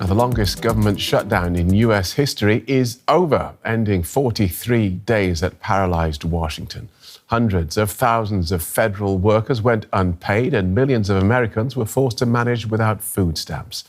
Now, the longest government shutdown in US history is over, ending 43 days at paralysed Washington. Hundreds of thousands of federal workers went unpaid, and millions of Americans were forced to manage without food stamps.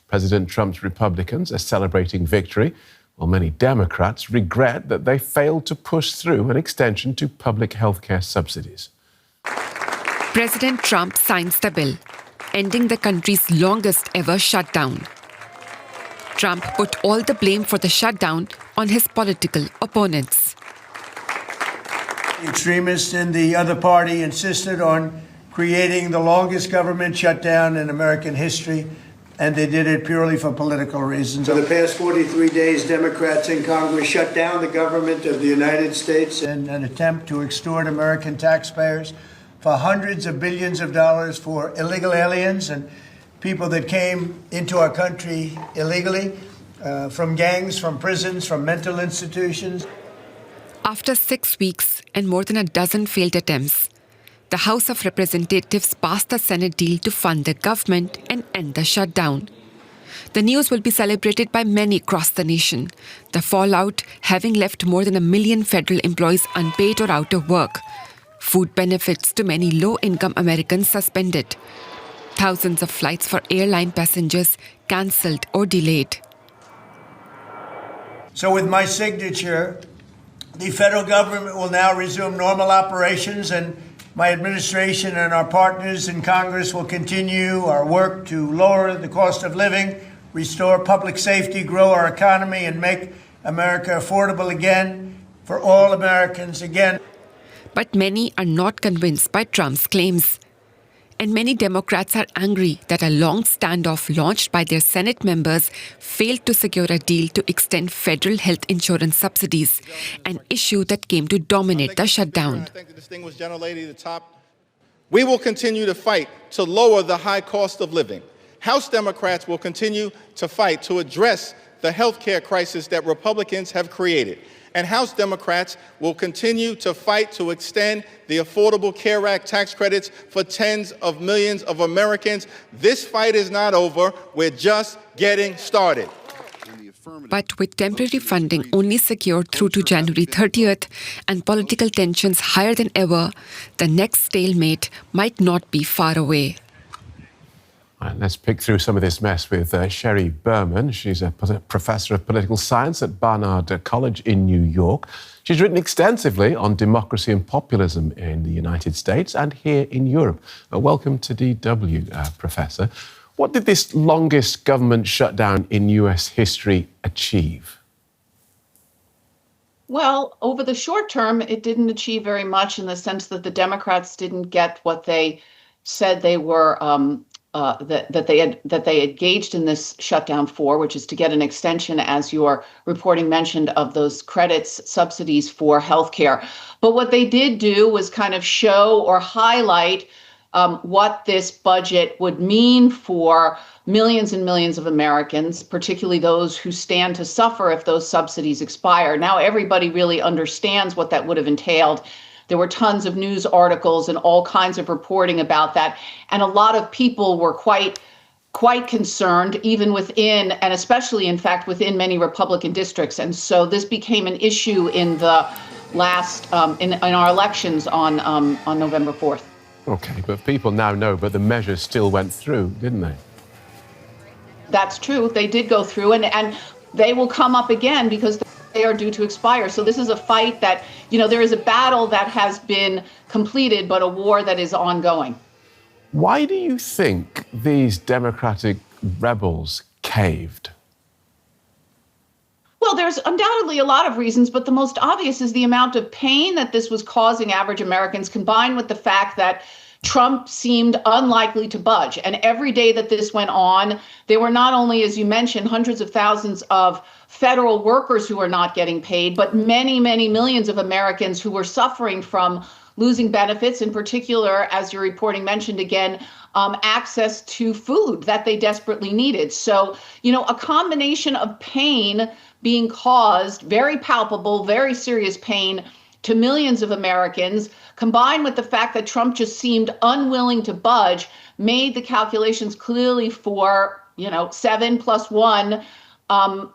President Trump's Republicans are celebrating victory, while many Democrats regret that they failed to push through an extension to public health care subsidies. President Trump signs the bill, ending the country's longest ever shutdown. Trump put all the blame for the shutdown on his political opponents. The extremists in the other party insisted on creating the longest government shutdown in American history, and they did it purely for political reasons. For the past 43 days, Democrats in Congress shut down the government of the United States in an attempt to extort American taxpayers for hundreds of billions of dollars for illegal aliens and people that came into our country illegally, from gangs, from prisons, from mental institutions. After 6 weeks and more than a dozen failed attempts, the House of Representatives passed the Senate deal to fund the government and end the shutdown. The news will be celebrated by many across the nation, the fallout having left more than 1 million federal employees unpaid or out of work. Food benefits to many low-income Americans suspended. Thousands of flights for airline passengers cancelled or delayed. So with my signature, the federal government will now resume normal operations, and my administration and our partners in Congress will continue our work to lower the cost of living, restore public safety, grow our economy, and make America affordable again for all Americans again. But many are not convinced by Trump's claims. And many Democrats are angry that a long standoff launched by their Senate members failed to secure a deal to extend federal health insurance subsidies, an issue that came to dominate the shutdown. I thank the distinguished gentlelady at the top. We will continue to fight to lower the high cost of living. House Democrats will continue to fight to address the health care crisis that Republicans have created. And House Democrats will continue to fight to extend the Affordable Care Act tax credits for tens of millions of Americans. This fight is not over. We're just getting started. But with temporary funding only secured through to January 30th and political tensions higher than ever, the next stalemate might not be far away. Right, let's pick through some of this mess with Sheri Berman. She's a professor of political science at Barnard College in New York. She's written extensively on democracy and populism in the United States and here in Europe. Welcome to DW, Professor. What did this longest government shutdown in US history achieve? Well, over the short term, it didn't achieve very much in the sense that the Democrats didn't get what they said they were that they engaged in this shutdown for, which is to get an extension, as your reporting mentioned, of those credits, subsidies for healthcare. But what they did do was kind of show or highlight what this budget would mean for millions and millions of Americans, particularly those who stand to suffer if those subsidies expire. Now everybody really understands what that would have entailed. There were tons of news articles and all kinds of reporting about that. And a lot of people were quite concerned, even within, and especially, in fact, within many Republican districts. And so this became an issue in the last, in our elections on November 4th. OK, but people now know, but the measures still went through, didn't they? That's true. They did go through, and they will come up again because they are due to expire. So this is a fight that, there is a battle that has been completed, but a war that is ongoing. Why do you think these Democratic rebels caved? Well, there's undoubtedly a lot of reasons, but the most obvious is the amount of pain that this was causing average Americans, combined with the fact that Trump seemed unlikely to budge. And every day that this went on, there were not only, as you mentioned, hundreds of thousands of federal workers who were not getting paid, but many, many millions of Americans who were suffering from losing benefits, in particular, as your reporting mentioned again, access to food that they desperately needed. So, a combination of pain being caused, very palpable, very serious pain to millions of Americans, combined with the fact that Trump just seemed unwilling to budge, made the calculations clearly for 7 plus 1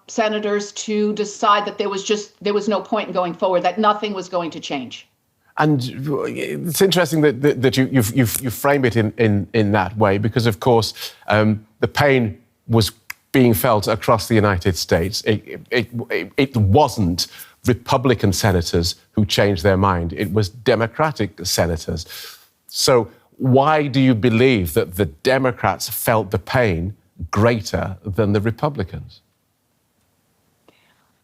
senators to decide that there was no point in going forward, that nothing was going to change. And it's interesting that you frame it in that way, because, of course, the pain was being felt across the United States. It wasn't Republican senators who changed their mind. It was Democratic senators. So why do you believe that the Democrats felt the pain greater than the Republicans?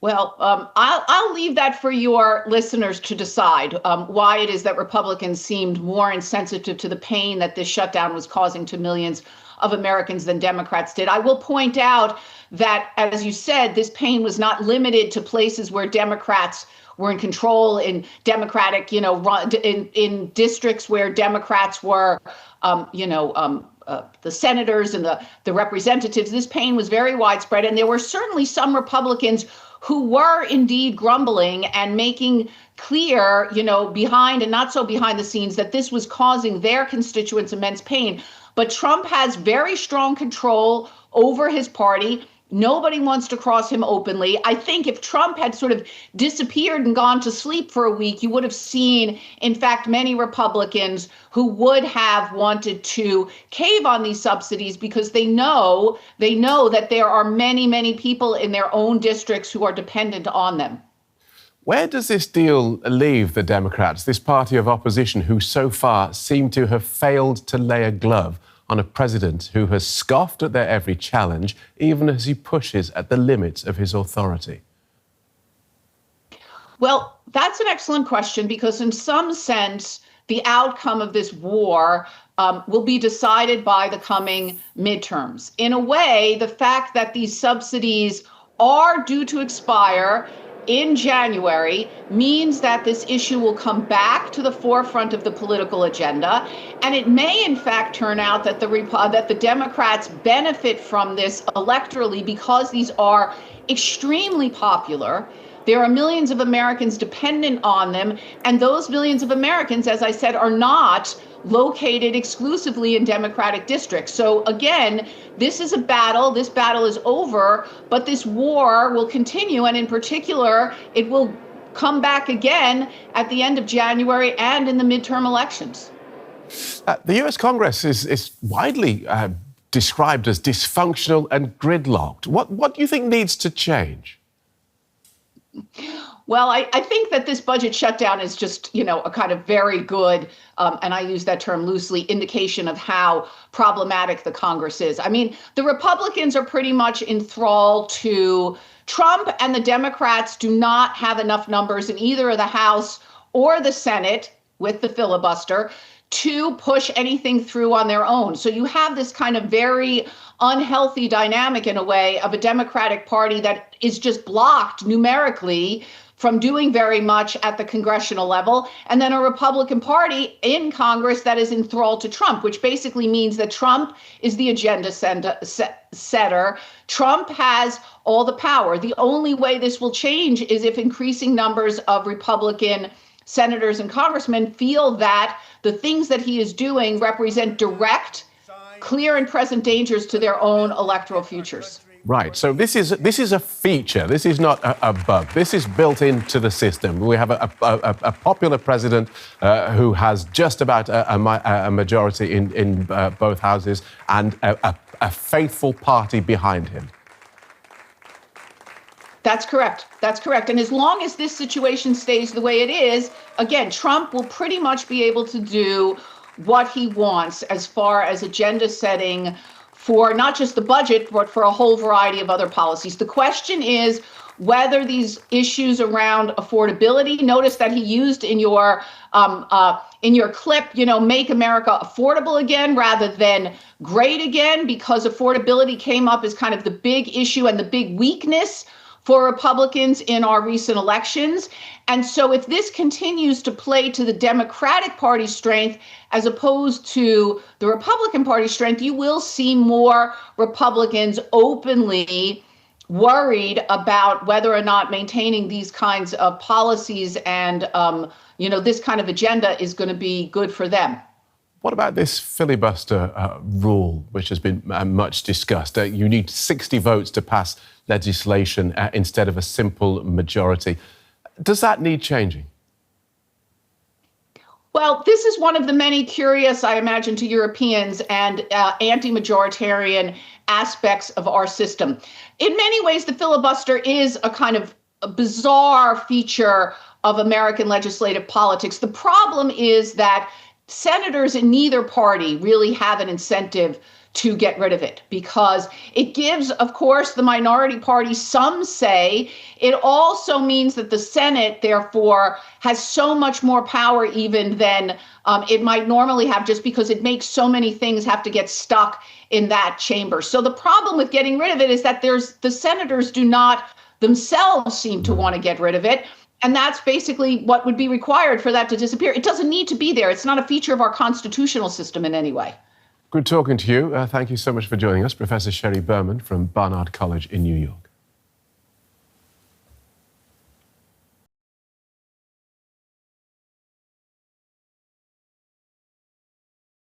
Well, I'll leave that for your listeners to decide why it is that Republicans seemed more insensitive to the pain that this shutdown was causing to millions of Americans than Democrats did. I will point out that, as you said, this pain was not limited to places where Democrats were in control, in Democratic, in districts where Democrats were, the senators and the representatives. This pain was very widespread, and there were certainly some Republicans who were indeed grumbling and making clear, behind and not so behind the scenes, that this was causing their constituents immense pain. But Trump has very strong control over his party. Nobody wants to cross him openly. I think if Trump had sort of disappeared and gone to sleep for a week, you would have seen, in fact, many Republicans who would have wanted to cave on these subsidies because they know that there are many, many people in their own districts who are dependent on them. Where does this deal leave the Democrats, this party of opposition who so far seem to have failed to lay a glove on a president who has scoffed at their every challenge, even as he pushes at the limits of his authority? Well, that's an excellent question, because in some sense, the outcome of this war will be decided by the coming midterms. In a way, the fact that these subsidies are due to expire in January means that this issue will come back to the forefront of the political agenda. And it may, in fact, turn out that the Democrats benefit from this electorally because these are extremely popular. There are millions of Americans dependent on them. And those millions of Americans, as I said, are not located exclusively in Democratic districts. So again, this is a battle. This battle is over, but this war will continue. And in particular, it will come back again at the end of January and in the midterm elections. The US Congress is widely described as dysfunctional and gridlocked. What do you think needs to change? Well, I think that this budget shutdown is just, a kind of very good, and I use that term loosely, indication of how problematic the Congress is. I mean, the Republicans are pretty much enthralled to Trump, and the Democrats do not have enough numbers in either the House or the Senate with the filibuster to push anything through on their own. So you have this kind of very unhealthy dynamic, in a way, of a Democratic Party that is just blocked numerically from doing very much at the congressional level, and then a Republican Party in Congress that is enthralled to Trump, which basically means that Trump is the agenda setter. Trump has all the power. The only way this will change is if increasing numbers of Republican senators and congressmen feel that the things that he is doing represent direct, clear and present dangers to their own electoral futures. Right. So this is a feature. This is not a bug. This is built into the system. We have a popular president who has just about a majority in both houses and a faithful party behind him. That's correct. That's correct. And as long as this situation stays the way it is, again, Trump will pretty much be able to do what he wants as far as agenda setting for not just the budget, but for a whole variety of other policies. The question is whether these issues around affordability, notice that he used in your clip, make America affordable again rather than great again, because affordability came up as kind of the big issue and the big weakness for Republicans in our recent elections. And so if this continues to play to the Democratic Party's strength as opposed to the Republican Party's strength, you will see more Republicans openly worried about whether or not maintaining these kinds of policies and, this kind of agenda is going to be good for them. What about this filibuster rule, which has been much discussed? You need 60 votes to pass legislation instead of a simple majority. Does that need changing? Well, this is one of the many curious, I imagine, to Europeans and anti-majoritarian aspects of our system. In many ways, the filibuster is a kind of a bizarre feature of American legislative politics. The problem is that senators in neither party really have an incentive to get rid of it because it gives, of course, the minority party some say. It also means that the Senate, therefore, has so much more power even than it might normally have, just because it makes so many things have to get stuck in that chamber. So the problem with getting rid of it is that the senators do not themselves seem to want to get rid of it. And that's basically what would be required for that to disappear. It doesn't need to be there. It's not a feature of our constitutional system in any way. Good talking to you. Thank you so much for joining us, Professor Sheri Berman from Barnard College in New York.